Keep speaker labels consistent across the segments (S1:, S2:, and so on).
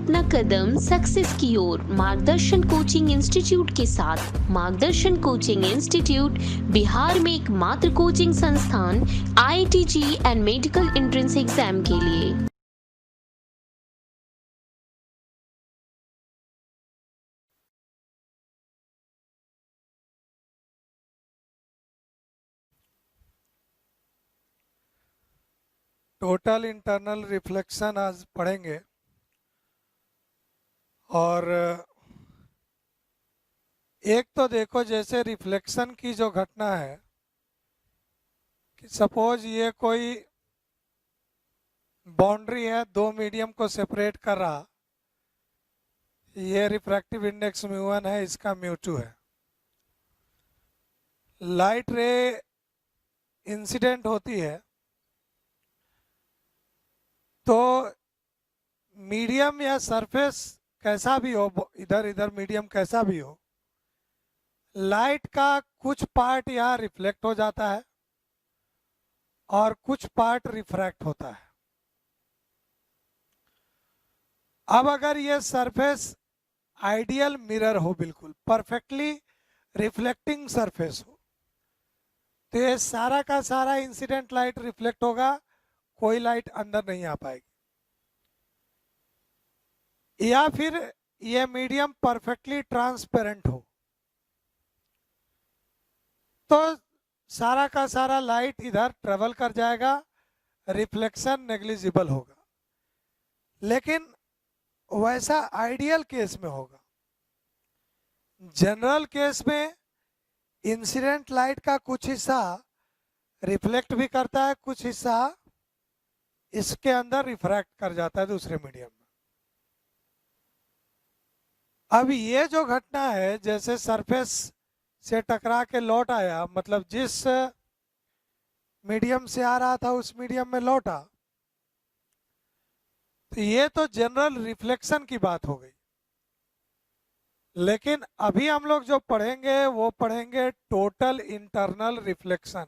S1: अपना कदम सक्सेस की ओर मार्गदर्शन कोचिंग इंस्टीट्यूट के साथ। मार्गदर्शन कोचिंग इंस्टीट्यूट बिहार में एकमात्र कोचिंग संस्थान IIT and medical entrance exam के लिए।
S2: टोटल इंटरनल रिफ्लेक्शन आज पढ़ेंगे। और एक तो देखो, जैसे रिफ्लेक्शन की जो घटना है कि सपोज ये कोई बाउंड्री है, दो मीडियम को सेपरेट कर रहा, ये रिफ्रैक्टिव इंडेक्स μ1 है, इसका μ2 है। लाइट रे इंसिडेंट होती है तो मीडियम या सरफेस कैसा भी हो, इधर इधर मीडियम कैसा भी हो, लाइट का कुछ पार्ट यहाँ रिफ्लेक्ट हो जाता है और कुछ पार्ट रिफ्रैक्ट होता है। अब अगर ये सरफेस आइडियल मिरर हो, बिल्कुल परफेक्टली रिफ्लेक्टिंग सरफेस हो, तो ये सारा का सारा इंसिडेंट लाइट रिफ्लेक्ट होगा, कोई लाइट अंदर नहीं आ पाएगी। या फिर ये मीडियम परफेक्टली ट्रांसपेरेंट हो, तो सारा का सारा लाइट इधर ट्रेवल कर जाएगा, रिफ्लेक्शन नेग्लिजिबल होगा। लेकिन वैसा आइडियल केस में होगा। जनरल केस में इंसिडेंट लाइट का कुछ हिस्सा रिफ्लेक्ट भी करता है, कुछ हिस्सा इसके अंदर रिफ्रैक्ट कर जाता है दूसरे मीडियम में। अब ये जो घटना है, जैसे सरफेस से टकरा के लौट आया, मतलब जिस मीडियम से आ रहा था उस मीडियम में लौटा, तो ये तो जनरल रिफ्लेक्शन की बात हो गई। लेकिन अभी हम लोग जो पढ़ेंगे वो पढ़ेंगे टोटल इंटरनल रिफ्लेक्शन।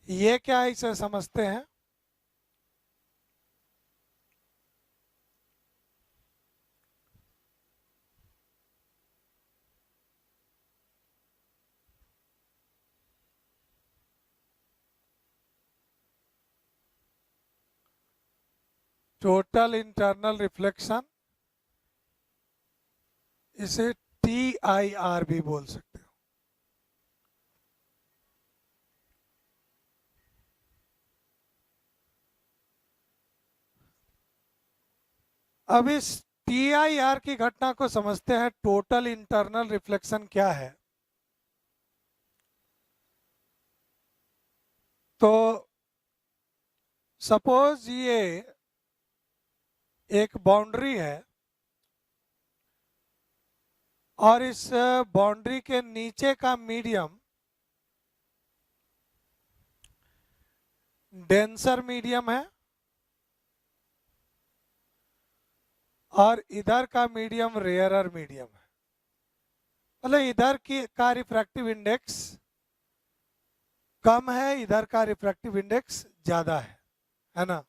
S2: ये क्या है, इसे समझते हैं। टोटल इंटरनल रिफ्लेक्शन, इसे TIR भी बोल सकते हो। अब इस TIR की घटना को समझते हैं। टोटल इंटरनल रिफ्लेक्शन क्या है? तो सपोज ये एक बाउंड्री है और इस बाउंड्री के नीचे का मीडियम डेंसर मीडियम है और इधर का मीडियम रेयरर मीडियम है। मतलब इधर की का रिफ्रैक्टिव इंडेक्स कम है, इधर का रिफ्रैक्टिव इंडेक्स ज्यादा है ना।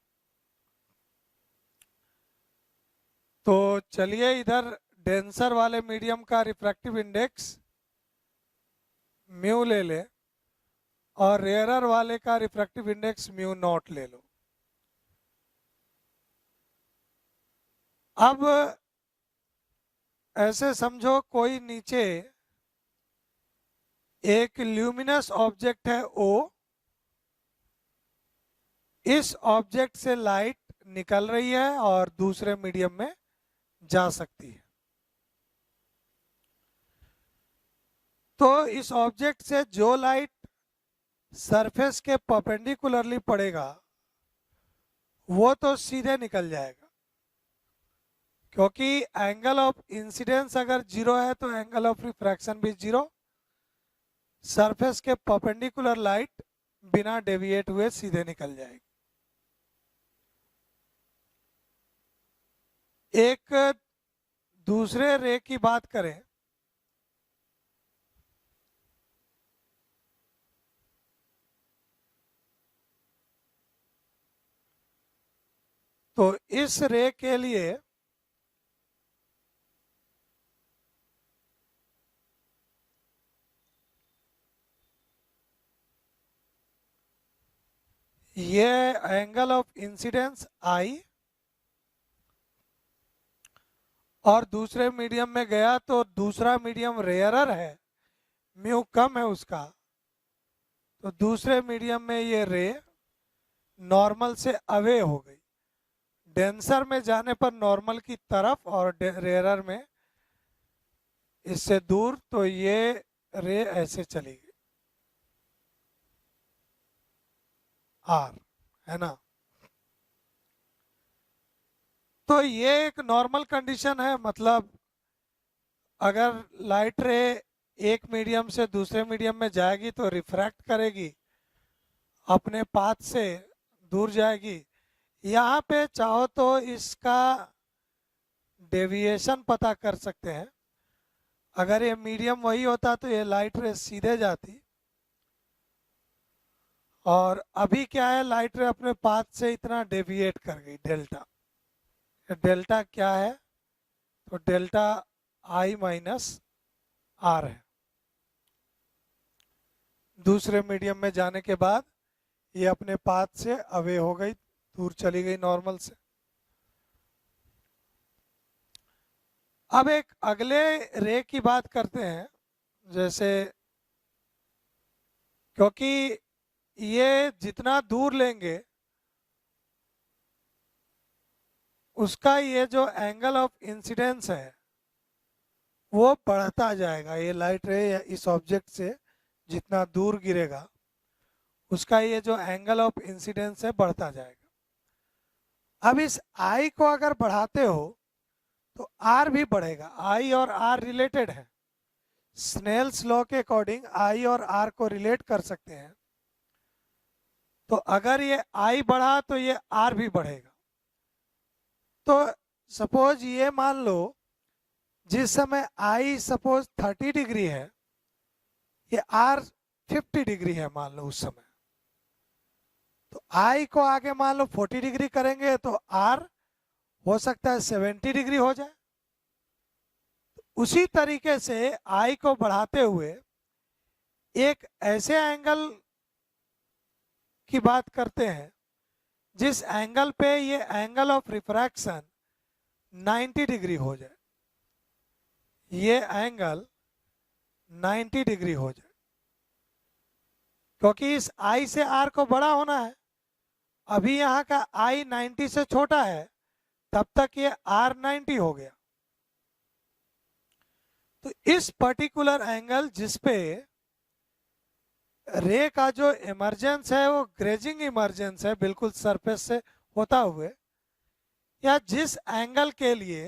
S2: तो चलिए इधर डेंसर वाले मीडियम का रिफ्रैक्टिव इंडेक्स म्यू ले ले और रेयरर वाले का रिफ्रैक्टिव इंडेक्स μ0 ले लो। अब ऐसे समझो कोई नीचे एक ल्यूमिनस ऑब्जेक्ट है O, इस ऑब्जेक्ट से लाइट निकल रही है और दूसरे मीडियम में जा सकती है। तो इस ऑब्जेक्ट से जो लाइट सरफेस के परपेंडिकुलरली पड़ेगा वो तो सीधे निकल जाएगा, क्योंकि एंगल ऑफ इंसिडेंस अगर जीरो है तो एंगल ऑफ रिफ्रैक्शन भी जीरो। सरफेस के परपेंडिकुलर लाइट बिना डेविएट हुए सीधे निकल जाएगी। एक दूसरे रे की बात करें तो इस रे के लिए ये एंगल ऑफ इंसिडेंस आई, और दूसरे मीडियम में गया तो दूसरा मीडियम रेयरर है, म्यू कम है उसका, तो दूसरे मीडियम में ये रे नॉर्मल से अवे हो गई, डेंसर में जाने पर नॉर्मल की तरफ और रेयरर में इससे दूर, तो ये रे ऐसे चली गई आर, है ना। तो ये एक नॉर्मल कंडीशन है, मतलब अगर लाइट रे एक मीडियम से दूसरे मीडियम में जाएगी तो रिफ्रैक्ट करेगी, अपने पाथ से दूर जाएगी। यहाँ पे चाहो तो इसका डेविएशन पता कर सकते हैं। अगर ये मीडियम वही होता तो ये लाइट रे सीधे जाती, और अभी क्या है, लाइट रे अपने पाथ से इतना डेविएट कर गई, डेल्टा। डेल्टा क्या है, तो डेल्टा आई माइनस आर है। दूसरे मीडियम में जाने के बाद ये अपने पाथ से अवे हो गई, दूर चली गई नॉर्मल से। अब एक अगले रे की बात करते हैं, जैसे क्योंकि ये जितना दूर लेंगे उसका ये जो एंगल ऑफ इंसिडेंस है वो बढ़ता जाएगा। ये लाइट रे इस ऑब्जेक्ट से जितना दूर गिरेगा उसका ये जो एंगल ऑफ इंसिडेंस है बढ़ता जाएगा। अब इस आई को अगर बढ़ाते हो तो आर भी बढ़ेगा, आई और आर रिलेटेड है। स्नेल्स लॉ के अकॉर्डिंग आई और आर को रिलेट कर सकते हैं, तो अगर ये आई बढ़ा तो ये आर भी बढ़ेगा। तो सपोज ये मान लो जिस समय आई सपोज 30 डिग्री है, ये आर 50 डिग्री है मान लो उस समय, तो आई को आगे मान लो 40 डिग्री करेंगे तो आर हो सकता है 70 डिग्री हो जाए। उसी तरीके से आई को बढ़ाते हुए एक ऐसे एंगल की बात करते हैं जिस एंगल पे ये एंगल ऑफ रिफ्रैक्शन 90 डिग्री हो जाए, ये एंगल 90 डिग्री हो जाए, क्योंकि इस आई से आर को बड़ा होना है। अभी यहाँ का आई 90 से छोटा है, तब तक ये आर 90 हो गया। तो इस पर्टिकुलर एंगल जिसपे रे का जो इमर्जेंस है वो ग्रेजिंग इमर्जेंस है, बिल्कुल सरफेस से होता हुए, या जिस एंगल के लिए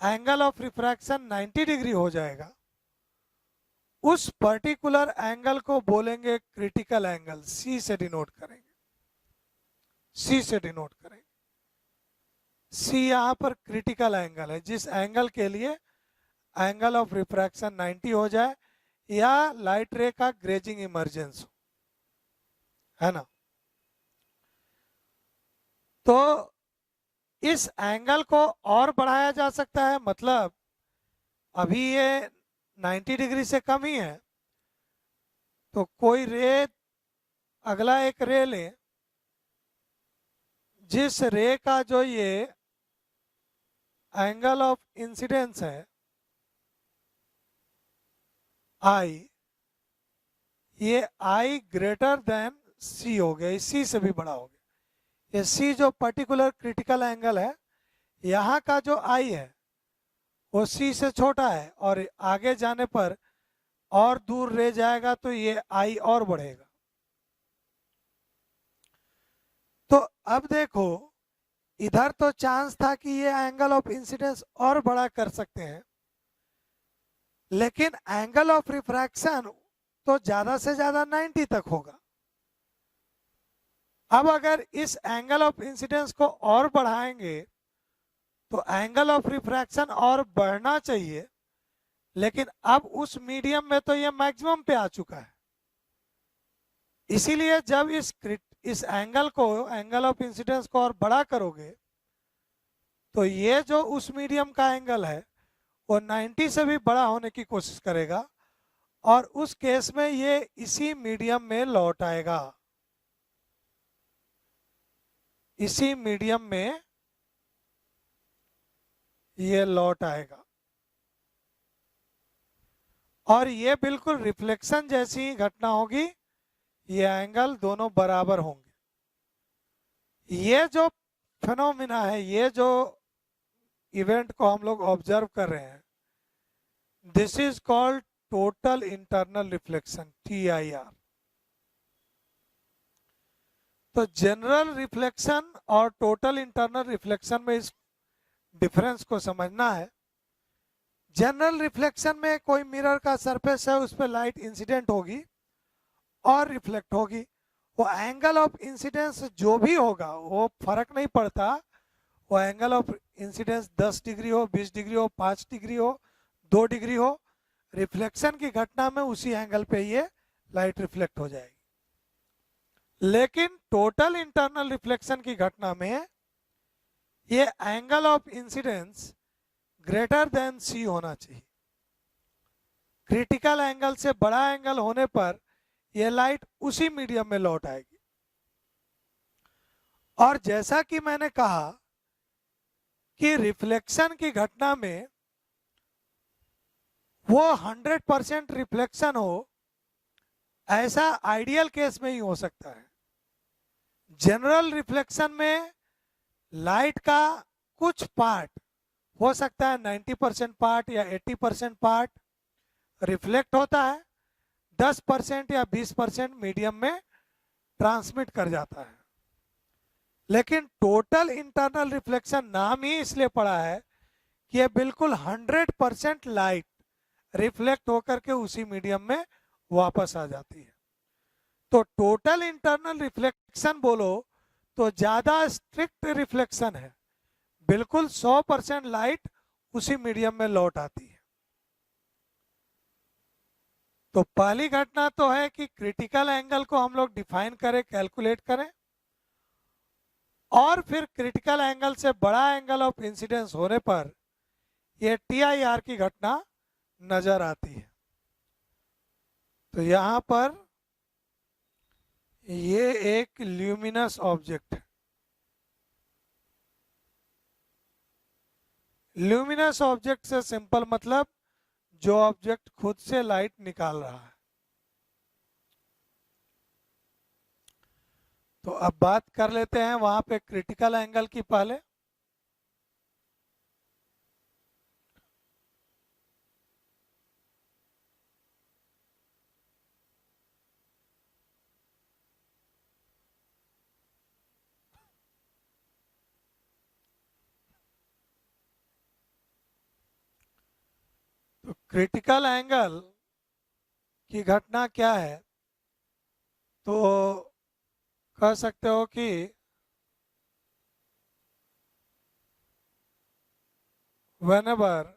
S2: एंगल ऑफ रिफ्रैक्शन 90 डिग्री हो जाएगा, उस पर्टिकुलर एंगल को बोलेंगे क्रिटिकल एंगल, सी से डिनोट करेंगे, सी से डिनोट करेंगे। सी यहाँ पर क्रिटिकल एंगल है, जिस एंगल के लिए एंगल ऑफ रिफ्रैक्शन 90 हो जाए या लाइट रे का ग्रेजिंग इमर्जेंस हो, है ना। तो इस एंगल को और बढ़ाया जा सकता है, मतलब अभी ये 90 डिग्री से कम ही है, तो कोई रे, अगला एक रे ले जिस रे का जो ये एंगल ऑफ इंसिडेंस है आई, ये आई ग्रेटर देन सी हो गया, सी से भी बड़ा हो गया। ये सी जो पर्टिकुलर क्रिटिकल एंगल है, यहाँ का जो आई है वो सी से छोटा है, और आगे जाने पर और दूर रह जाएगा तो ये आई और बढ़ेगा। तो अब देखो, इधर तो चांस था कि ये एंगल ऑफ इंसिडेंस और बड़ा कर सकते हैं, लेकिन एंगल ऑफ रिफ्रैक्शन तो ज्यादा से ज्यादा 90 तक होगा। अब अगर इस एंगल ऑफ इंसिडेंस को और बढ़ाएंगे तो एंगल ऑफ रिफ्रैक्शन और बढ़ना चाहिए, लेकिन अब उस मीडियम में तो ये मैक्सिमम पे आ चुका है। इसीलिए जब इस एंगल को, एंगल ऑफ इंसिडेंस को और बड़ा करोगे तो ये जो उस मीडियम का एंगल है वो 90 से भी बड़ा होने की कोशिश करेगा, और उस केस में ये इसी मीडियम में लौट आएगा। इसी मीडियम में ये लौट आएगा और ये बिल्कुल रिफ्लेक्शन जैसी ही घटना होगी। ये एंगल दोनों बराबर होंगे। ये जो फिनोमिना है, ये जो इवेंट को हम लोग ऑब्जर्व कर रहे हैं, this is called total internal reflection, TIR। तो जनरल रिफ्लेक्शन और टोटल इंटरनल रिफ्लेक्शन में इस डिफरेंस को समझना है। जनरल रिफ्लेक्शन में कोई मिरर का सरफेस है, उस पर लाइट इंसिडेंट होगी और रिफ्लेक्ट होगी। वो एंगल ऑफ इंसिडेंस जो भी होगा वो फर्क नहीं पड़ता। वो एंगल ऑफ इंसिडेंस 10 डिग्री हो, 20 डिग्री हो, 5 डिग्री हो, 2 डिग्री हो, रिफ्लेक्शन की घटना में उसी एंगल पे ये लाइट रिफ्लेक्ट हो जाएगी। लेकिन टोटल इंटरनल रिफ्लेक्शन की घटना में ये angle of incidence greater than C होना चाहिए। क्रिटिकल एंगल से बड़ा एंगल होने पर यह लाइट उसी मीडियम में लौट आएगी। और जैसा कि मैंने कहा कि रिफ्लेक्शन की घटना में वो 100% रिफ्लेक्शन हो, ऐसा आइडियल केस में ही हो सकता है। जनरल रिफ्लेक्शन में लाइट का कुछ पार्ट हो सकता है, 90% पार्ट या 80% पार्ट रिफ्लेक्ट होता है, 10% या 20% मीडियम में ट्रांसमिट कर जाता है। लेकिन टोटल इंटरनल रिफ्लेक्शन नाम ही इसलिए पड़ा है कि ये बिल्कुल 100% लाइट रिफ्लेक्ट होकर के उसी मीडियम में वापस आ जाती है। तो टोटल इंटरनल रिफ्लेक्शन बोलो तो ज्यादा स्ट्रिक्ट रिफ्लेक्शन है, बिल्कुल 100% लाइट उसी मीडियम में लौट आती है। तो पहली घटना तो है कि क्रिटिकल एंगल को हम लोग डिफाइन करें, कैलकुलेट करें, और फिर क्रिटिकल एंगल से बड़ा एंगल ऑफ इंसिडेंस होने पर यह TIR की घटना नजर आती है। तो यहां पर ये एक ल्यूमिनस ऑब्जेक्ट है। ल्यूमिनस ऑब्जेक्ट से सिंपल मतलब जो ऑब्जेक्ट खुद से लाइट निकाल रहा है। तो अब बात कर लेते हैं वहां पे क्रिटिकल एंगल की पहले। तो क्रिटिकल एंगल की घटना क्या है, तो कह सकते हो कि whenever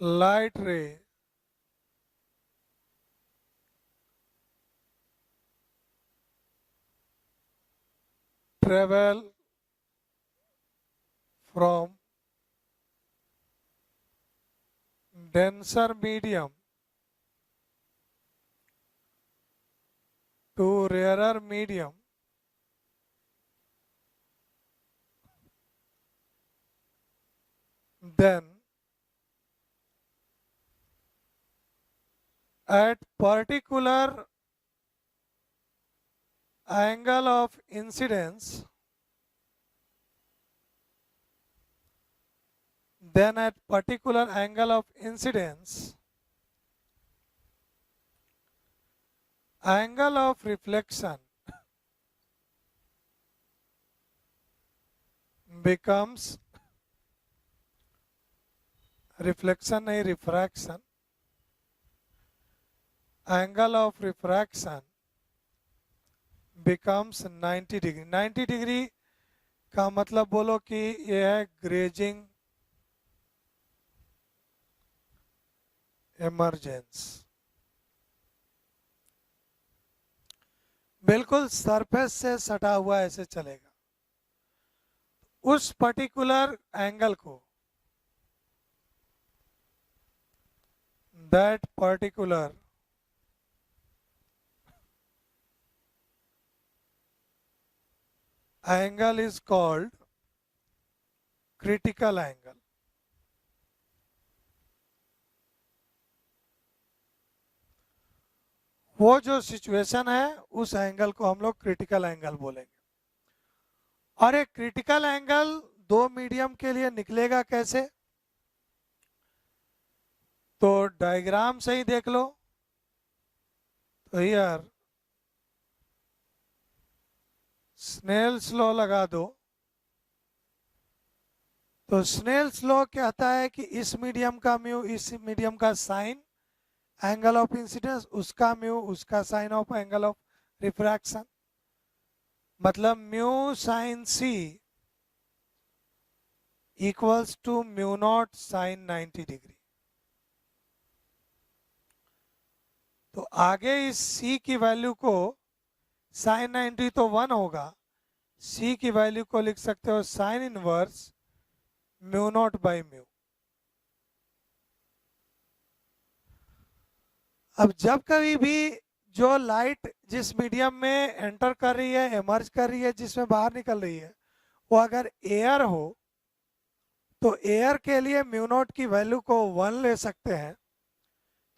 S2: light ray travel from denser medium to rarer medium, then at particular angle of incidence, then at particular angle of incidence, angle of reflection becomes reflection नहीं refraction, angle of refraction becomes 90 degree. 90 degree का मतलब बोलो कि यह है grazing emergence, बिल्कुल surface से सटा हुआ ऐसे चलेगा। उस पर्टिकुलर एंगल को, that particular angle is called critical angle. वो जो सिचुएशन है उस एंगल को हम लोग क्रिटिकल एंगल बोलेंगे। और एक क्रिटिकल एंगल दो मीडियम के लिए निकलेगा कैसे, तो डायग्राम से ही देख लो। तो हियर स्नेल्स लॉ लगा दो। तो स्नेल्स लॉ कहता है कि इस मीडियम का म्यू इस मीडियम का साइन एंगल ऑफ इंसिडेंस, उसका म्यू उसका sine of angle of refraction, मतलब mu sine C equals to mu not sine 90 degree. तो आगे इस c की वैल्यू को साइन 90 तो 1 होगा, c की वैल्यू को लिख सकते हो sign inverse mu naught by mu. अब जब कभी भी जो लाइट जिस मीडियम में एंटर कर रही है, एमर्ज कर रही है, जिसमें बाहर निकल रही है, वो अगर एयर हो तो एयर के लिए म्यू नॉट की वैल्यू को 1 ले सकते हैं।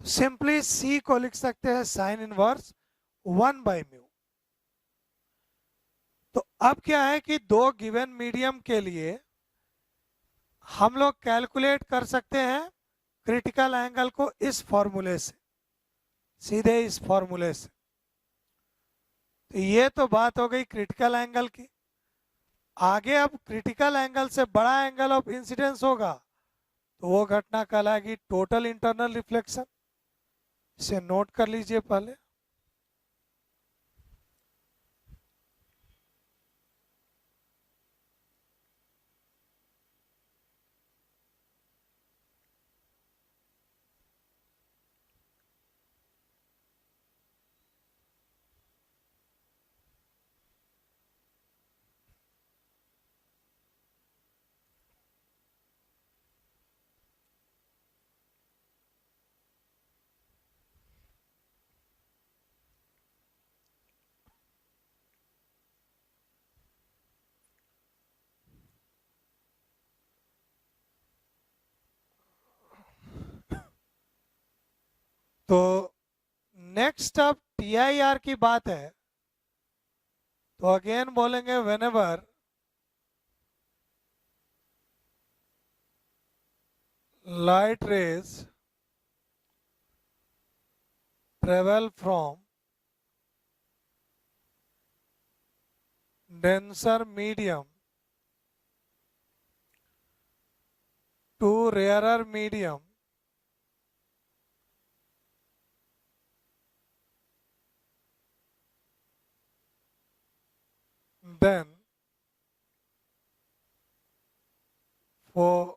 S2: सिंपली c को लिख सकते हैं साइन इनवर्स 1 बाई म्यू। तो अब क्या है कि दो गिवन मीडियम के लिए हम लोग कैलकुलेट कर सकते हैं क्रिटिकल एंगल को इस फॉर्मूले से, सीधे इस फॉर्मूले से। तो ये तो बात हो गई क्रिटिकल एंगल की। आगे अब क्रिटिकल एंगल से बड़ा एंगल ऑफ इंसिडेंस होगा तो वो घटना कहलाएगी टोटल इंटरनल रिफ्लेक्शन। इसे नोट कर लीजिए पहले। तो नेक्स्ट अब TIR की बात है। तो अगेन बोलेंगे whenever light rays travel from denser medium to rarer medium, then for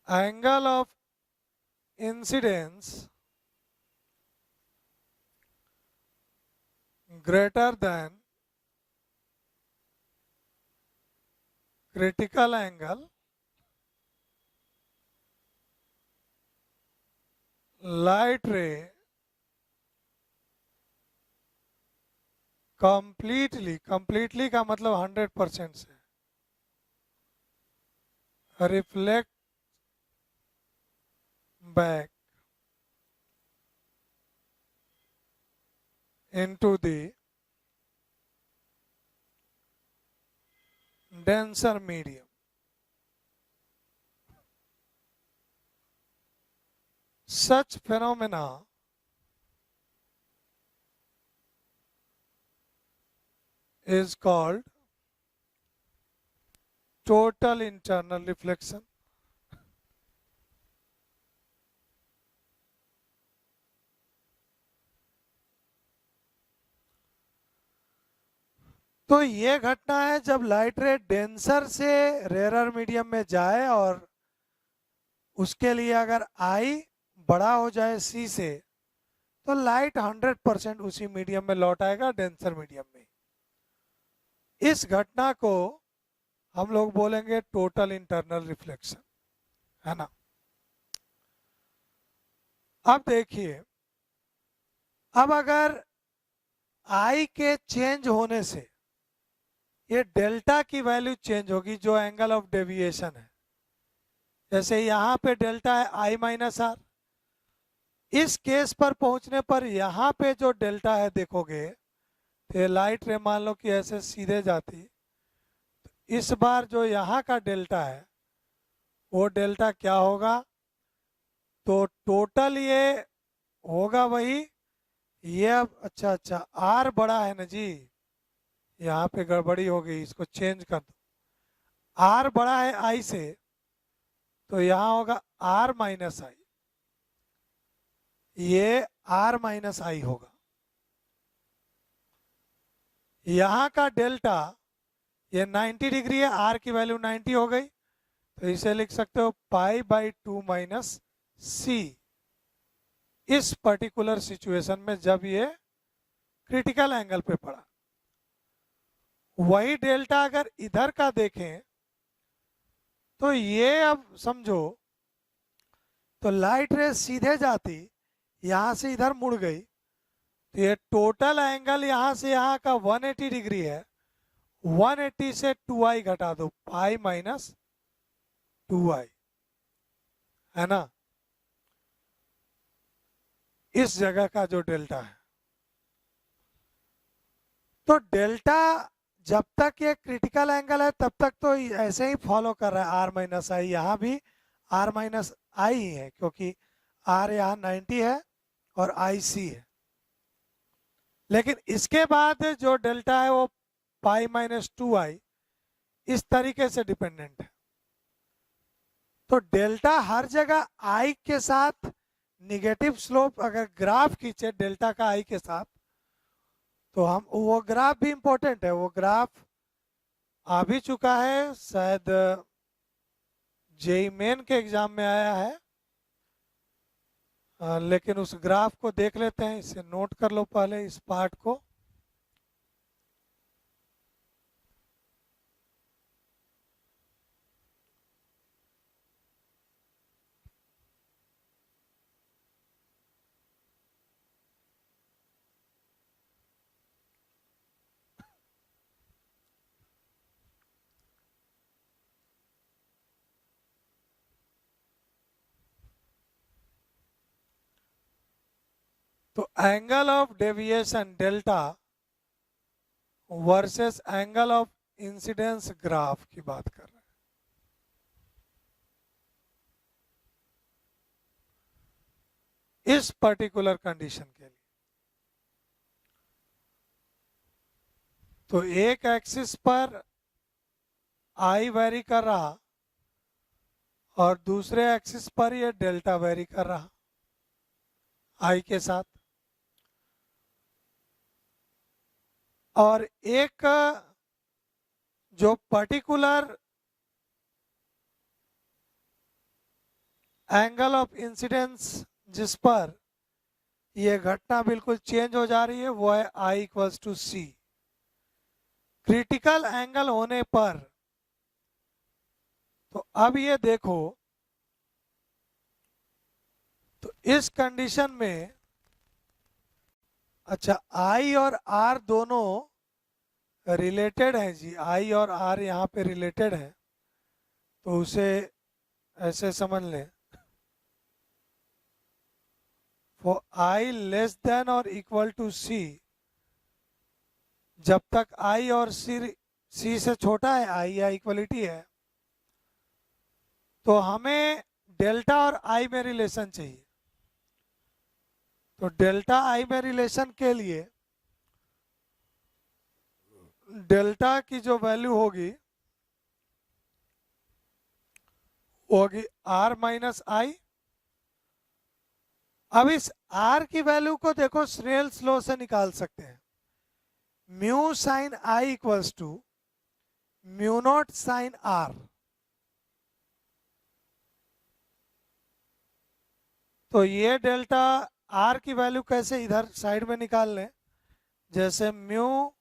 S2: angle of incidence greater than critical angle, light ray completely का मतलब 100% से reflect back into the denser medium. Such phenomena is called total internal reflection. तो ये घटना है जब light रे denser से रेयर मीडियम में जाए और उसके लिए अगर I बड़ा हो जाए C से तो लाइट 100% उसी मीडियम में लौट आएगा, डेंसर मीडियम में। इस घटना को हम लोग बोलेंगे टोटल इंटरनल रिफ्लेक्शन, है ना। अब देखिए, अब अगर I के चेंज होने से ये डेल्टा की वैल्यू चेंज होगी जो एंगल ऑफ डेविएशन है। जैसे यहाँ पे डेल्टा है आई माइनस आर, इस केस पर पहुंचने पर यहाँ पे जो डेल्टा है देखोगे तो ये लाइट रे मान लो कि ऐसे सीधे जाती, तो इस बार जो यहाँ का डेल्टा है वो डेल्टा क्या होगा, तो टोटल ये होगा वही, ये अब अच्छा आर बड़ा है ना जी, यहाँ पे गड़बड़ी हो गई, इसको चेंज कर दो। आर बड़ा है आई से, तो यहाँ होगा आर माइनस आई, ये आर माइनस आई होगा। यहाँ का डेल्टा ये 90 डिग्री है, आर की वैल्यू 90 हो गई, तो इसे लिख सकते हो पाई बाई 2 माइनस सी। इस पर्टिकुलर सिचुएशन में जब ये क्रिटिकल एंगल पे पड़ा, वही डेल्टा अगर इधर का देखें तो ये अब समझो, तो लाइट रे सीधे जाती, यहां से इधर मुड़ गई, तो ये टोटल एंगल यहां से यहां का 180 डिग्री है, 180 से 2i घटा दो, पाई माइनस 2i, है ना, इस जगह का जो डेल्टा है। तो डेल्टा जब तक ये क्रिटिकल एंगल है तब तक तो ऐसे ही फॉलो कर रहा है आर माइनस आई, यहाँ भी आर माइनस आई ही है, क्योंकि आर यहाँ 90 है और आई सी है। लेकिन इसके बाद जो डेल्टा है वो पाई माइनस 2i इस तरीके से डिपेंडेंट है। तो डेल्टा हर जगह आई के साथ निगेटिव स्लोप, अगर ग्राफ खींचे डेल्टा का आई के साथ, तो हम वो ग्राफ भी इंपॉर्टेंट है, वो ग्राफ आ भी चुका है, शायद जेई मेन के एग्जाम में आया है, लेकिन उस ग्राफ को देख लेते हैं, इसे नोट कर लो पहले इस पार्ट को। तो angle of deviation delta versus angle of incidence graph की बात कर रहे हैं इस पर्टिकुलर कंडीशन के लिए। तो एक एक्सिस पर आई वेरी कर रहा और दूसरे एक्सिस पर ये डेल्टा वेरी कर रहा आई के साथ, और एक जो पर्टिकुलर एंगल ऑफ इंसिडेंस जिस पर ये घटना बिल्कुल चेंज हो जा रही है वो है I equals to C. Critical angle होने पर, तो अब ये देखो, तो इस कंडीशन में अच्छा आई और आर दोनों रिलेटेड हैं जी, आई और आर यहाँ पे रिलेटेड है, तो उसे ऐसे समझ लें, फॉर आई लेस देन और इक्वल टू सी, जब तक आई और सी से छोटा है, आई या इक्वलिटी है, तो हमें डेल्टा और आई में रिलेशन चाहिए। तो डेल्टा आई में रिलेशन के लिए डेल्टा की जो वैल्यू होगी वो होगी आर माइनस आई। अब इस आर की वैल्यू को देखो स्नेल्स लॉ से निकाल सकते हैं, mu sine I equals to mu not sine r. तो ये डेल्टा आर की वैल्यू कैसे इधर साइड में निकाल लें, जैसे mu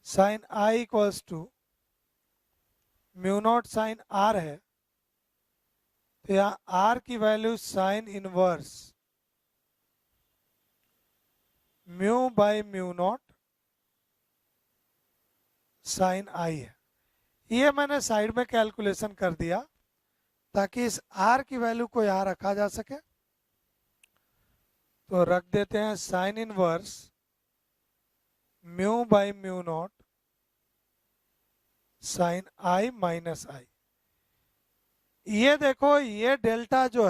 S2: sine I equals to mu not sine R है, तो यहाँ आर की value sine inverse mu by mu not sine I है। ये मैंने साइड में कैलकुलेशन कर दिया ताकि इस आर की वैल्यू को यहाँ रखा जा सके। तो रख देते हैं sine inverse mu by mu not sine I minus I. ये देखो, ये डेल्टा जो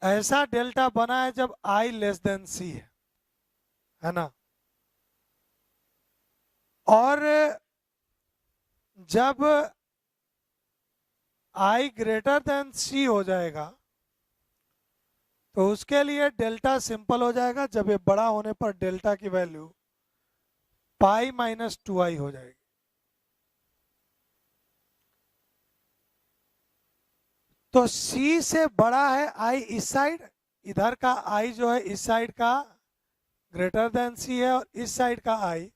S2: ऐसा डेल्टा बना है जब आई लेस देन सी है ना। और जब आई ग्रेटर देन सी हो जाएगा तो उसके लिए डेल्टा सिंपल हो जाएगा। जब ये बड़ा होने पर डेल्टा की वैल्यू पाई माइनस 2i हो जाएगी। तो c से बड़ा है i इस साइड, इधर का i जो है इस साइड का ग्रेटर देन c है, और इस साइड का i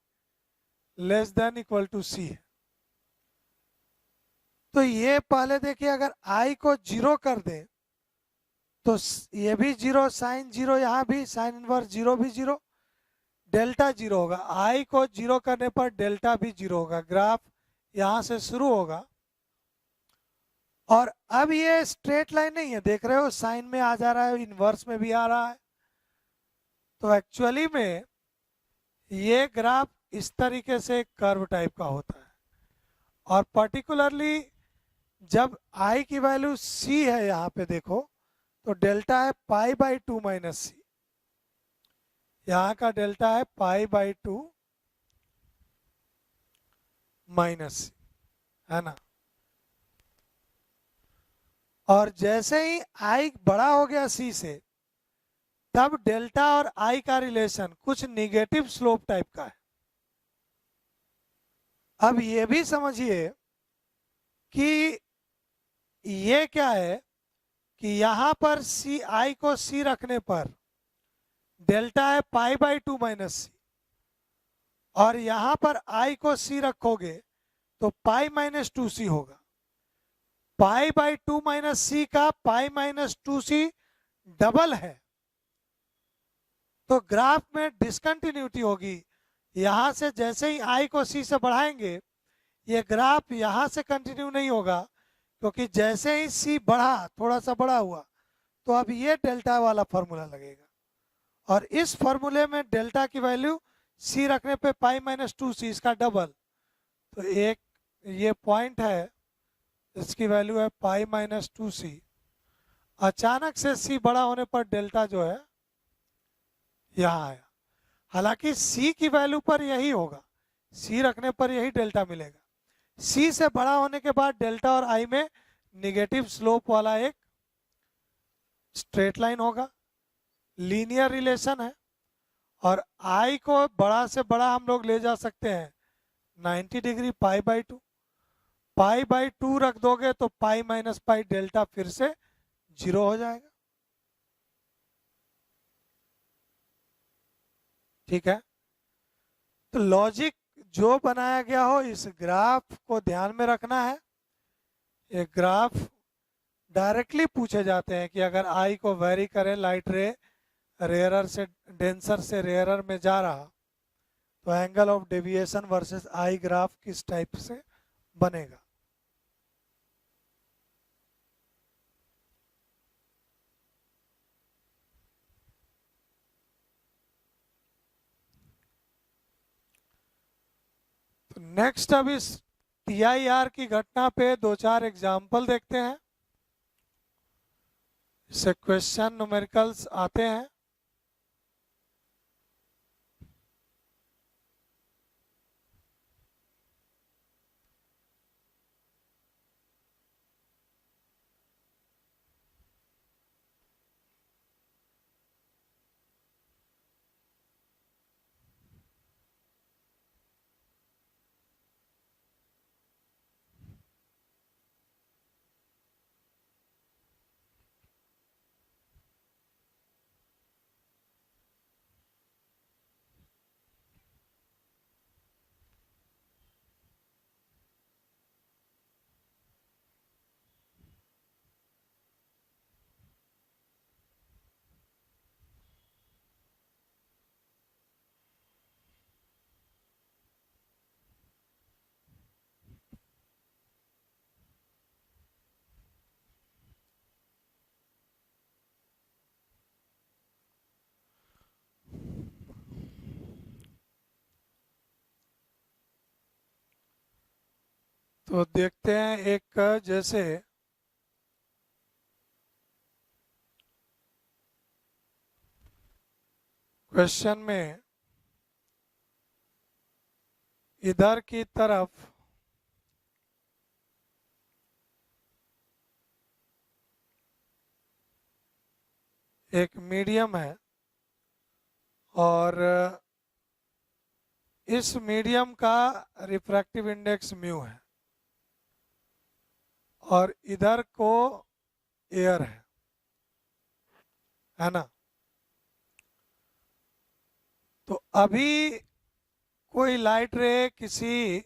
S2: less than equal to c है। तो ये पहले देखिए, अगर i को 0 कर दें तो ये भी 0, साइन 0, यहाँ भी साइन इनवर्स 0 भी 0, डेल्टा 0 होगा। i को 0 करने पर डेल्टा भी 0 होगा। ग्राफ यहाँ से शुरू होगा और अब ये स्ट्रेट लाइन नहीं है, देख रहे हो साइन में आ जा रहा है, इनवर्स में भी आ रहा है। तो एक्चुअली में ये ग्राफ इस तरीके से कर्व टाइप का होता है। और पर्टिकुलरली जब i की वैल्यू c है, यहाँ पे देखो तो डेल्टा है पाई बाई 2 माइनस सी। यहाँ का डेल्टा है पाई बाई 2 माइनस सी, है ना। और जैसे ही i बड़ा हो गया c से, तब डेल्टा और i का रिलेशन कुछ निगेटिव स्लोप टाइप का है। अब ये भी समझिए कि ये क्या है कि यहां पर i को c रखने पर डेल्टा है पाई बाई 2 माइनस सी, और यहां पर i को c रखोगे तो पाई माइनस 2c होगा। पाई बाई 2 माइनस सी का पाई माइनस 2c डबल है, तो ग्राफ में डिसकंटिन्यूटी होगी। यहां से जैसे ही i को c से बढ़ाएंगे, ये ग्राफ यहां से कंटिन्यू नहीं होगा, क्योंकि जैसे ही c बढ़ा, थोड़ा सा बड़ा हुआ, तो अब ये डेल्टा वाला फॉर्मूला लगेगा। और इस फॉर्मूले में डेल्टा की वैल्यू c रखने पे पाई माइनस 2c, इसका डबल। तो एक ये पॉइंट है, इसकी वैल्यू है पाई माइनस 2c। अचानक से c बड़ा होने पर डेल्टा जो है यहाँ आया। हालांकि c की वैल्यू पर यही होगा, c रखने पर यही डेल्टा मिलेगा। c से बड़ा होने के बाद डेल्टा और i में निगेटिव स्लोप वाला एक स्ट्रेट लाइन होगा, लीनियर रिलेशन है। और i को बड़ा से बड़ा हम लोग ले जा सकते हैं 90 degree pi by 2। Pi by 2 रख दोगे तो पाई माइनस पाई, डेल्टा फिर से 0 हो जाएगा। ठीक है, तो लॉजिक जो बनाया गया हो, इस ग्राफ को ध्यान में रखना है। ये ग्राफ डायरेक्टली पूछे जाते हैं कि अगर आई को वेरी करें, लाइट रे रेयरर से डेंसर से रेयरर में जा रहा, तो angle of deviation versus I graph किस टाइप से बनेगा। तो नेक्स्ट अब इस TIR की घटना पे 2-4 एग्जाम्पल देखते हैं। इससे क्वेश्चन न्यूमेरिकल्स आते हैं। तो देखते हैं एक जैसे क्वेश्चन में इधर की तरफ एक मीडियम है और इस मीडियम का रिफ्रैक्टिव इंडेक्स म्यू है और इधर को एयर है ना। तो अभी कोई लाइट रे किसी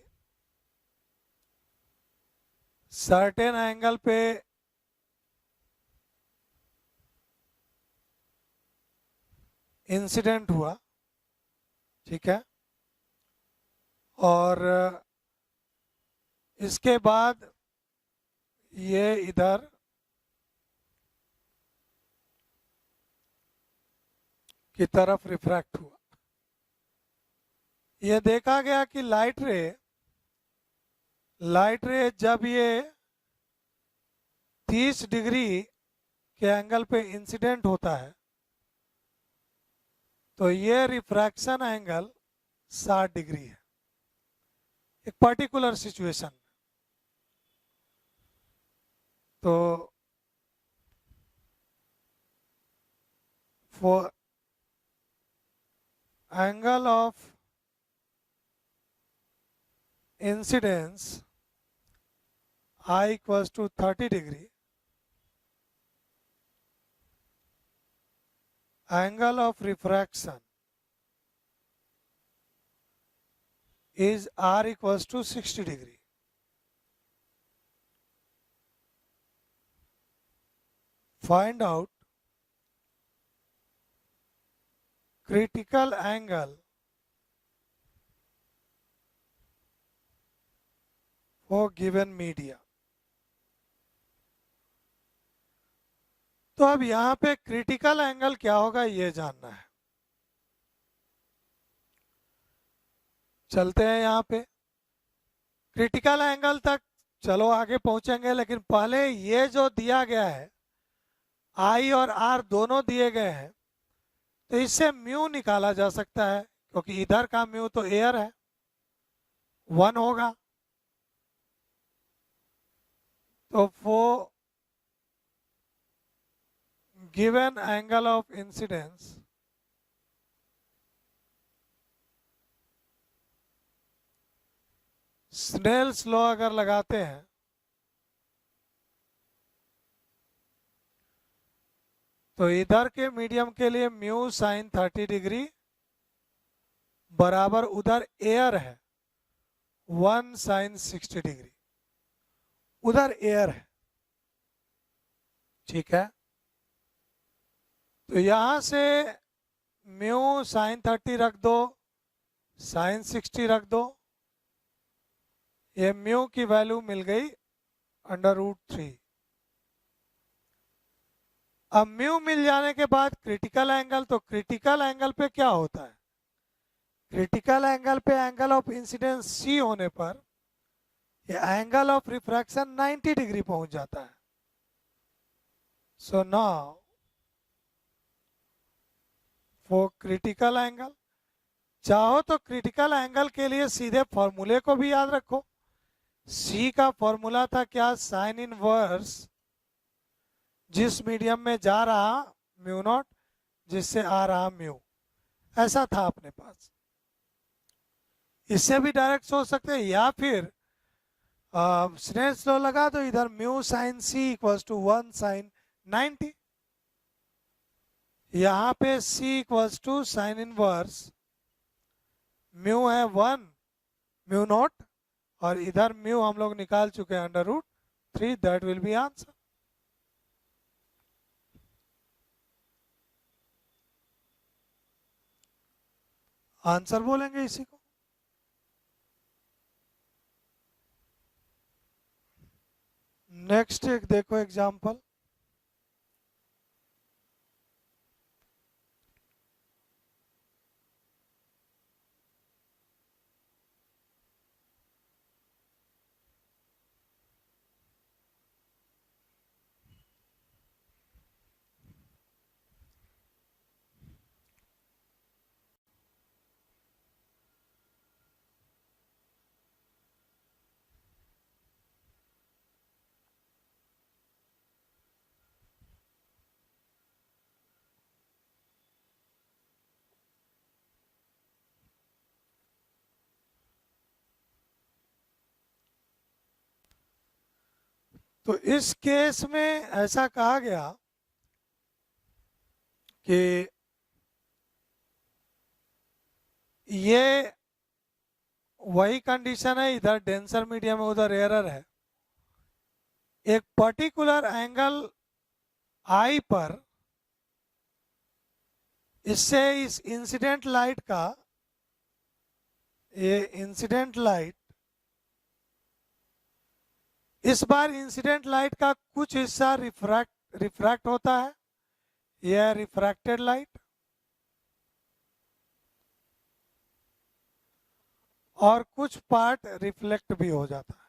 S2: सर्टेन एंगल पे इंसिडेंट हुआ, ठीक है, और इसके बाद ये इधर की तरफ रिफ्रैक्ट हुआ। ये देखा गया कि लाइट रे जब ये 30 डिग्री के एंगल पे इंसिडेंट होता है तो ये रिफ्रैक्शन एंगल 60 डिग्री है एक पर्टिकुलर सिचुएशन। तो for angle of incidence I equals to 30 degree, angle of refraction is R equals to 60 degree. Find out critical angle for given media. तो अब यहाँ पे क्रिटिकल एंगल क्या होगा ये जानना है। चलते हैं यहाँ पे क्रिटिकल एंगल तक, चलो आगे पहुंचेंगे, लेकिन पहले ये जो दिया गया है आई और आर दोनों दिए गए हैं तो इससे म्यू निकाला जा सकता है क्योंकि इधर का म्यू तो एयर है 1 होगा। तो for given angle of incidence Snell's law अगर लगाते हैं तो इधर के मीडियम के लिए म्यू साइन 30 डिग्री बराबर उधर एयर है 1 साइन 60 डिग्री, उधर एयर है, ठीक है। तो यहां से म्यू साइन 30 रख दो, साइन 60 रख दो, ये म्यू की वैल्यू मिल गई √3। अब म्यू मिल जाने के बाद क्रिटिकल एंगल, तो क्रिटिकल एंगल पे क्या होता है, क्रिटिकल एंगल पे एंगल ऑफ इंसिडेंस सी होने पर ये एंगल ऑफ रिफ्रैक्शन 90 डिग्री पहुंच जाता है। So now for critical angle, चाहो तो क्रिटिकल एंगल के लिए सीधे फॉर्मूले को भी याद रखो। सी का फॉर्मूला था क्या, साइन इनवर्स जिस मीडियम में जा रहा म्यू नॉट जिससे आ रहा म्यू, ऐसा था अपने पास। इससे भी डायरेक्ट सोच सकते हैं या फिर स्नेल्स लॉ लगा दो, इधर mu sine C equals to 1 sine 90, यहाँ पे c equals to sine inverse mu है 1 म्यू नॉट और इधर म्यू हम लोग निकाल चुके हैं √3, that will be answer. Answer बोलेंगे इसी को। नेक्स्ट एक देखो एग्जांपल, तो इस केस में ऐसा कहा गया कि ये वही कंडीशन है, इधर डेंसर मीडियम है उधर एरर है। एक पर्टिकुलर एंगल आई पर इससे इस इंसिडेंट लाइट का, ये इंसिडेंट लाइट, इस बार इंसिडेंट लाइट का कुछ हिस्सा रिफ्रैक्ट होता है, यह रिफ्रैक्टेड लाइट, और कुछ पार्ट रिफ्लेक्ट भी हो जाता है।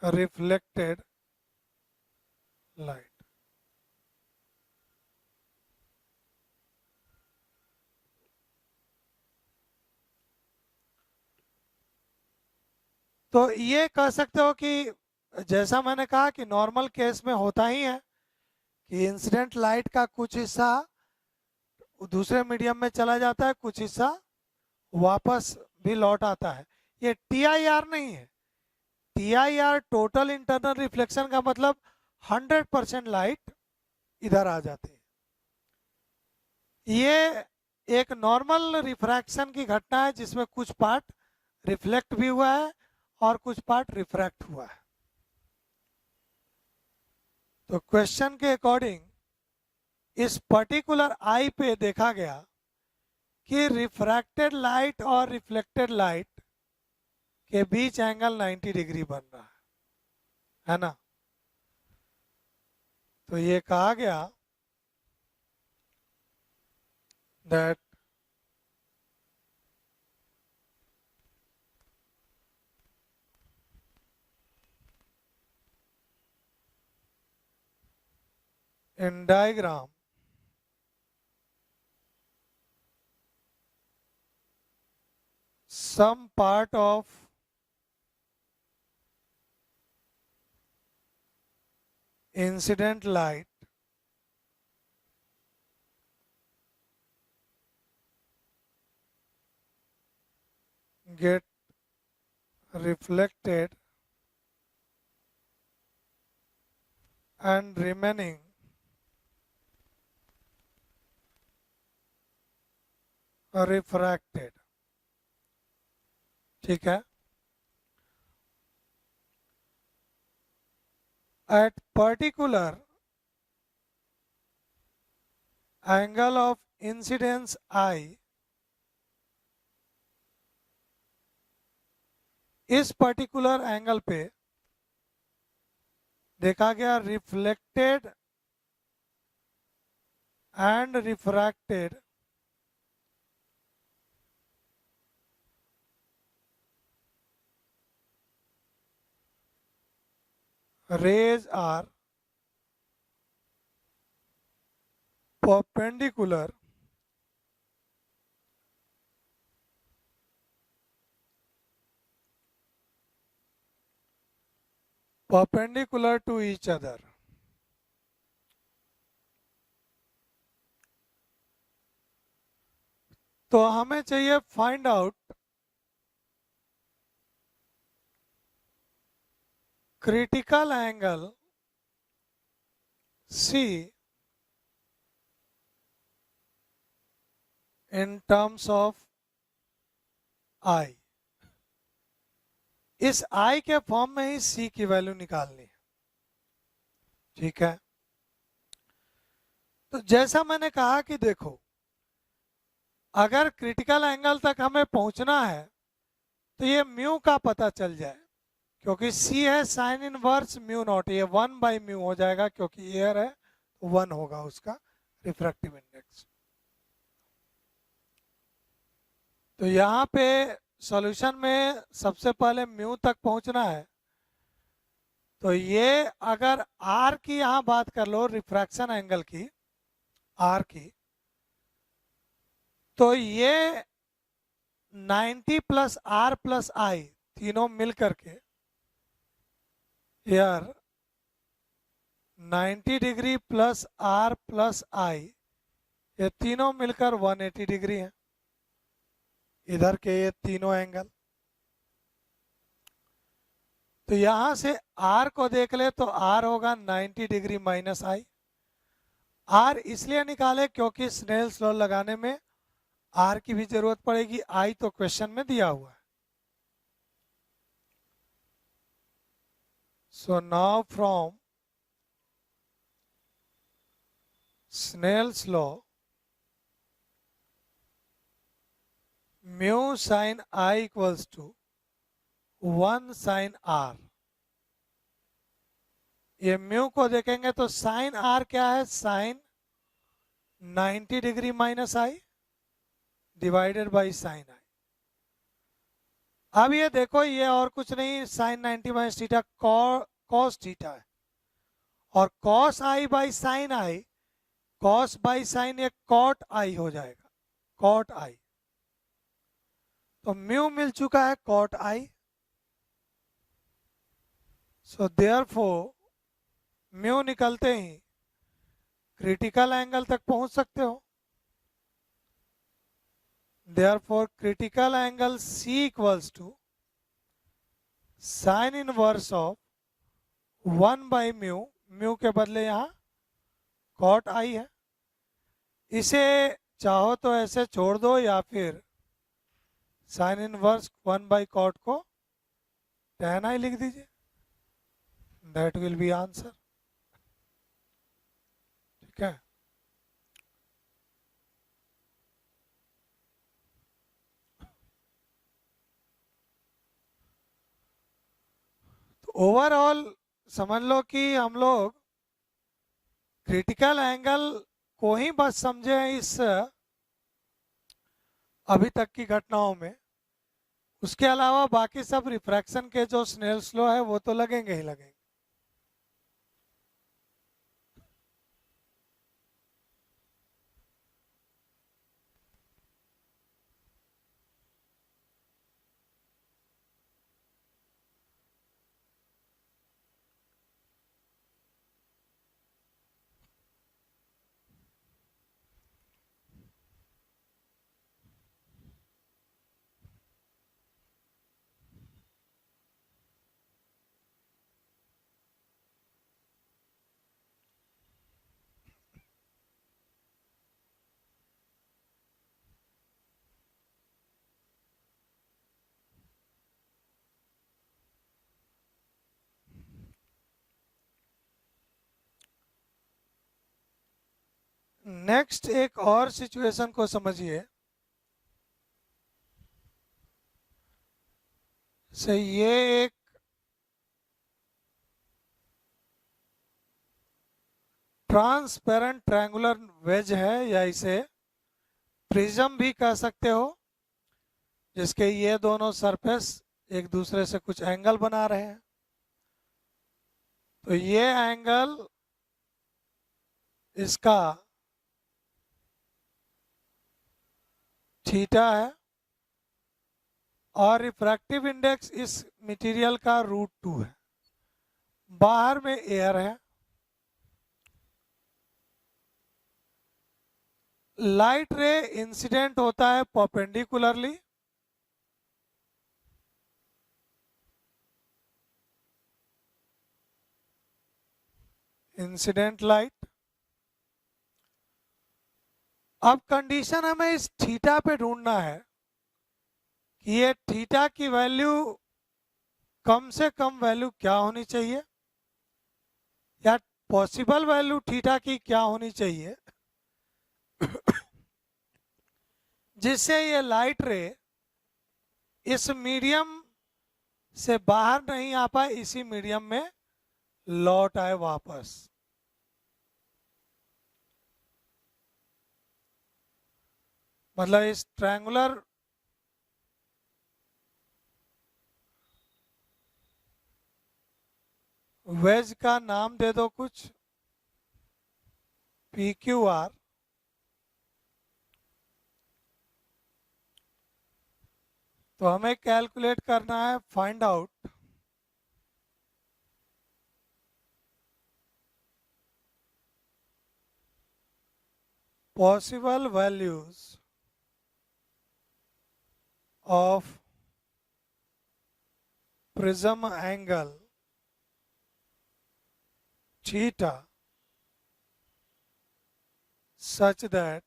S2: Reflected light. तो ये कह सकते हो कि जैसा मैंने कहा कि नॉर्मल केस में होता ही है कि इंसिडेंट लाइट का कुछ हिस्सा दूसरे मीडियम में चला जाता है, कुछ हिस्सा वापस भी लौट आता है। ये TIR नहीं है। TIR टोटल इंटरनल रिफ्लेक्शन का मतलब 100% लाइट इधर आ जाती है। ये एक नॉर्मल रिफ्रैक्शन की घटना है जिसमें कुछ पार्ट रिफ्लेक्ट भी हुआ है और कुछ पार्ट रिफ्रैक्ट हुआ है। तो क्वेश्चन के अकॉर्डिंग इस पर्टिकुलर आई पे देखा गया कि रिफ्रैक्टेड लाइट और रिफ्लेक्टेड लाइट के बीच एंगल 90 डिग्री बन रहा है ना। तो ये कहा गया that in diagram some part of incident light get reflected and remaining refracted। ठीक है। At particular angle of incidence I, इस पर्टिकुलर एंगल पे देखा गया reflected and refracted rays are perpendicular to each other। तो हमें चाहिए find out critical angle C in terms of I। इस I के फॉर्म में ही C की वैल्यू निकालनी है। ठीक है। तो जैसा मैंने कहा कि देखो, अगर क्रिटिकल एंगल तक हमें पहुंचना है तो ये म्यू का पता चल जाए, क्योंकि C है साइन इनवर्स म्यू नॉट, ये 1/म्यू हो जाएगा, क्योंकि एयर है 1 होगा उसका रिफ्रैक्टिव इंडेक्स। तो यहाँ पे सॉल्यूशन में सबसे पहले म्यू तक पहुंचना है। तो ये अगर R की यहाँ बात कर लो, रिफ्रैक्शन एंगल की, R की, तो ये 90 + R + I तीनों मिल करके यार 90 डिग्री + R + I, ये तीनों मिलकर 180 डिग्री है। इधर के ये तीनों एंगल। तो यहां से आर को देख ले तो आर होगा 90 डिग्री माइनस आई। आर इसलिए निकाले क्योंकि स्नेल्स लॉ लगाने में आर की भी जरूरत पड़ेगी, आई तो क्वेश्चन में दिया हुआ है। So now from Snell's law mu sine I equals to 1 sine R. ये म्यू को देखेंगे तो साइन आर क्या है, sine 90 degree minus I divided by sine I. अब ये देखो ये और कुछ नहीं, sine 90 minus theta cos theta है, और cos I by sine I, cos by sine ये कॉट आई हो जाएगा, कॉट आई। तो म्यू मिल चुका है cot i. So therefore mu निकलते ही क्रिटिकल एंगल तक पहुंच सकते हो। Therefore critical angle C equals to sine inverse of 1 by mu, mu के बदले यहाँ कॉट आई है। इसे चाहो तो ऐसे छोड़ दो या फिर साइन इनवर्स 1 बाई कॉट को tan आई लिख दीजिए, दैट विल बी आंसर। ठीक है। तो ओवरऑल समझ लो कि हम लोग क्रिटिकल एंगल को ही बस समझे इस अभी तक की घटनाओं में। उसके अलावा बाकी सब रिफ्रैक्शन के जो स्नेल्स लॉ है वो तो लगेंगे ही लगेंगे। नेक्स्ट एक और सिचुएशन को समझिए। से ये एक ट्रांसपेरेंट ट्रायंगुलर वेज है, या इसे प्रिज्म भी कह सकते हो, जिसके ये दोनों सरफेस एक दूसरे से कुछ एंगल बना रहे हैं। तो ये एंगल इसका थीटा है, और रिफ्रैक्टिव इंडेक्स इस मटेरियल का √2 है। बाहर में एयर है। लाइट रे इंसिडेंट होता है परपेंडिकुलरली, इंसिडेंट लाइट। अब कंडीशन हमें इस थीटा पे ढूंढना है कि ये थीटा की वैल्यू कम से कम वैल्यू क्या होनी चाहिए, या पॉसिबल वैल्यू थीटा की क्या होनी चाहिए जिससे ये लाइट रे इस मीडियम से बाहर नहीं आ पाए, इसी मीडियम में लौट आए वापस। मतलब इस ट्रायंगुलर वेज का नाम दे दो कुछ, PQR। तो हमें कैलकुलेट करना है, find out possible values of prism angle theta such that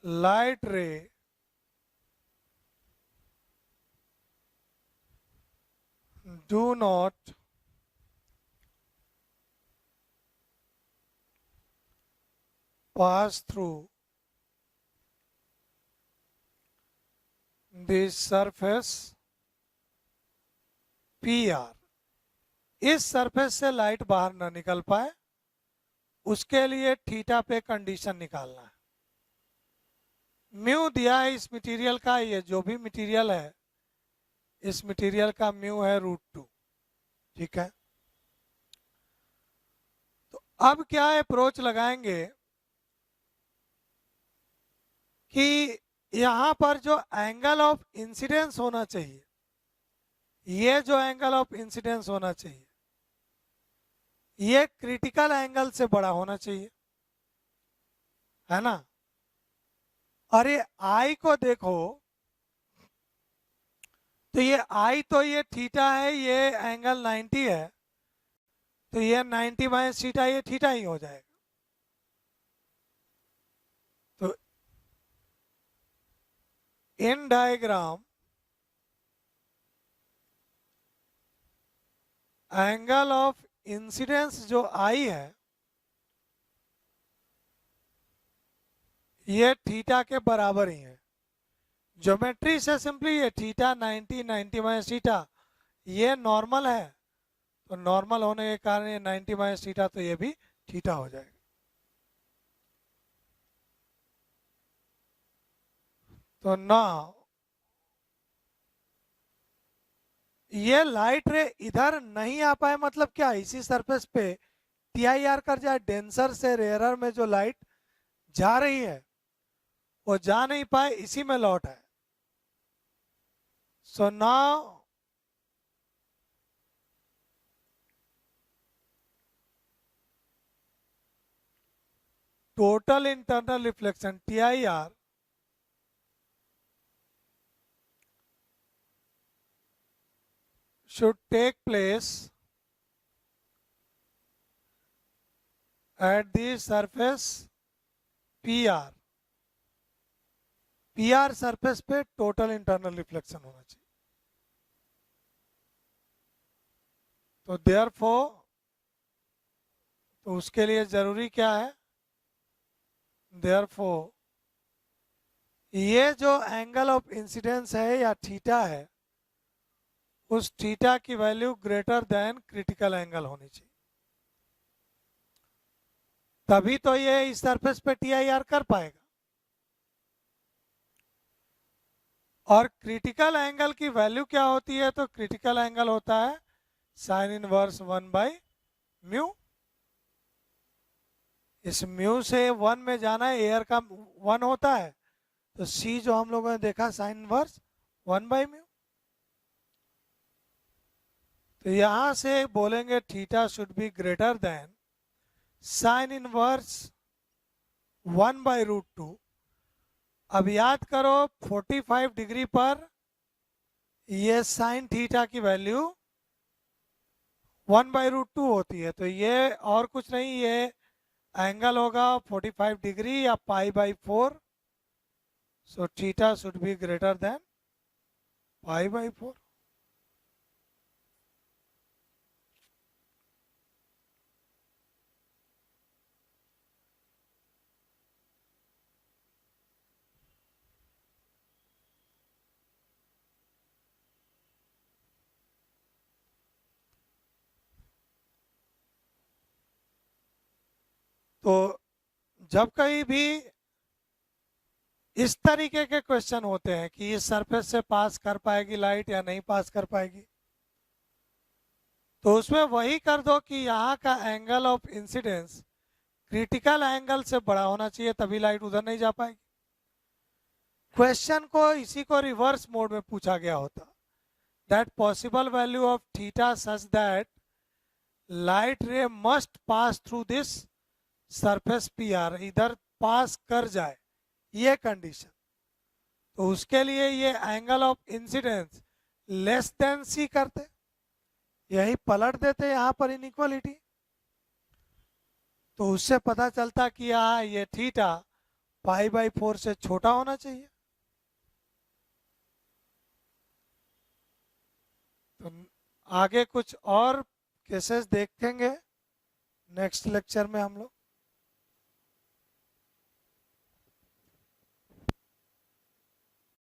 S2: light ray do not pass through the surface PR। इस सरफेस से लाइट बाहर ना निकल पाए, उसके लिए थीटा पे कंडीशन निकालना है। म्यू दिया है इस मटेरियल का, ये जो भी मटेरियल है इस मटेरियल का म्यू है √2। ठीक है, तो अब क्या अप्रोच लगाएंगे कि यहां पर जो एंगल ऑफ इंसिडेंस होना चाहिए, ये जो एंगल ऑफ इंसिडेंस होना चाहिए ये क्रिटिकल एंगल से बड़ा होना चाहिए, है ना। और ये आई को देखो तो ये आई तो ये थीटा है, ये एंगल 90 है, तो ये 90 माइनस थीटा, ये थीटा ही हो जाएगा। तो in diagram angle of incidence जो आई है ये थीटा के बराबर ही है। ज्योमेट्री से सिंपली ये थीटा 90 90 माइनस थीटा ये नॉर्मल है, तो नॉर्मल होने के कारण ये 90 माइनस थीटा, तो ये भी थीटा हो जाएगा। तो नाउ ये लाइट रे इधर नहीं आ पाए, मतलब क्या इसी सरफेस पे TIR कर जाए, डेंसर से रेयरर में जो लाइट जा रही है वो जा नहीं पाए, इसी में लौट है। So now total internal reflection TIR should take place at the surface PR। PR surface पे टोटल इंटरनल रिफ्लेक्शन होना चाहिए। तो देयरफॉर तो उसके लिए जरूरी क्या है, देयरफॉर ये जो एंगल ऑफ इंसिडेंस है या थीटा है उस थीटा की value greater than critical angle होनी चाहिए, तभी तो ये इस सरफेस पे TIR कर पाएगा। और क्रिटिकल एंगल की वैल्यू क्या होती है, तो क्रिटिकल एंगल होता है साइन इनवर्स 1/μ। इस म्यू से 1 में जाना है, एयर का 1 होता है, तो C जो हम लोगों ने देखा साइन इनवर्स 1/μ। तो यहां से बोलेंगे theta should be greater then sine inverse 1/√2। अब याद करो 45 डिग्री पर ये साइन थीटा की वैल्यू 1/√2 होती है, तो ये और कुछ नहीं, ये एंगल होगा 45 डिग्री या π/4। So theta should be greater than π/4। तो जब कहीं भी इस तरीके के क्वेश्चन होते हैं कि इस सरफेस से पास कर पाएगी लाइट या नहीं पास कर पाएगी, तो उसमें वही कर दो कि यहाँ का angle of incidence critical angle से बड़ा होना चाहिए, तभी लाइट उधर नहीं जा पाएगी। क्वेश्चन को इसी को रिवर्स मोड में पूछा गया होता, that possible value of theta such that light ray must pass through this surface PR। इधर पास कर जाए, ये कंडीशन, तो उसके लिए ये angle of incidence less than C करते, यही पलट देते यहां पर इनइक्वालिटी। तो उससे पता चलता कि यहाँ ये थीटा π/4 से छोटा होना चाहिए। तो आगे कुछ और केसेस देखेंगे नेक्स्ट लेक्चर में हम लोग।